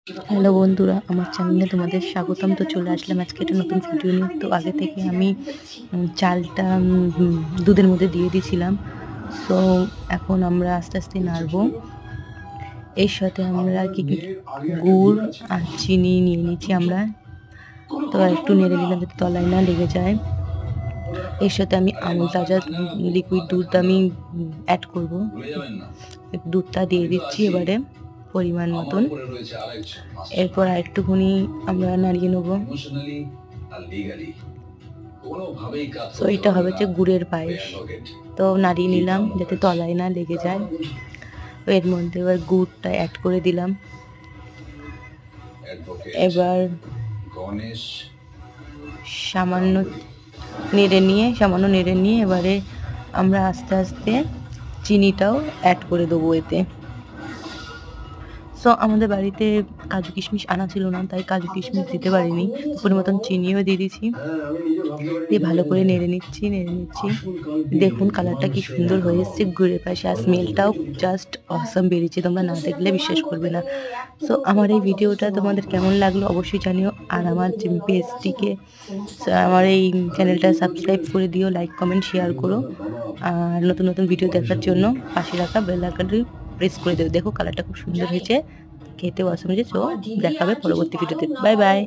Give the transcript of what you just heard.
Hello বন্ধুরা, আমার চ্যানেলে তোমাদের স্বাগতম। তো চলে আসলাম আজকে একটা নতুন ভিডিও নিয়ে। তো আগে থেকে আমি চালটা দুধের মধ্যে দিয়ে দিয়েছিলাম। সো এখন আমরা আস্তে আস্তে নাড়বো। এর সাথে আমরা গুড় আর চিনি নিয়ে নিচ্ছি আমরা। তো একটু নেড়ে নিলাম যাতে তলায় না লেগে যায়। এর সাথে আমি আমুল তাজা লিকুইড দুধ আমি অ্যাড করব। দুধটা দিয়ে দিচ্ছি এবারে পরিমাণ মতন। এরপর আরেকটুখানি আমরা নাড়িয়ে নেব। তো এটা হবে যে গুড়ের পায়েস। তো নাড়িয়ে নিলাম যাতে তলায় না লেগে যায়। এর মধ্যে এবার গুড়টা অ্যাড করে দিলাম। এবার সামান্য নেড়ে নিয়ে এবারে আমরা আস্তে আস্তে চিনিটাও অ্যাড করে দেবো এতে। সো আমাদের বাড়িতে কাজু কিশমিশ আনা ছিল না, তাই কাজু কিশমিশ দিতে পারিনি। পরিমতন চিনিও দিয়ে দিয়েছি, দিয়ে ভালো করে নেড়ে নিচ্ছি। দেখুন কালারটা কি সুন্দর হয়ে এসছে গুড়ের পায়েস, আর স্মেলটাও জাস্ট অসাম বেরিয়েছে, তোমরা না দেখলে বিশ্বাস করবে না। সো আমার এই ভিডিওটা তোমাদের কেমন লাগলো অবশ্যই জানিও। আর আমার পেজটিকে, আমার এই চ্যানেলটা সাবস্ক্রাইব করে দিও, লাইক কমেন্ট শেয়ার করো। আর নতুন নতুন ভিডিও দেখার জন্য পাশে রাখা বেল আইকনটি প্রেস করে দেবে। দেখো কালারটা খুব সুন্দর হয়েছে, খেতে অসাম হয়েছে। সো দেখাবে পরবর্তী ভিডিওতে। Bye bye.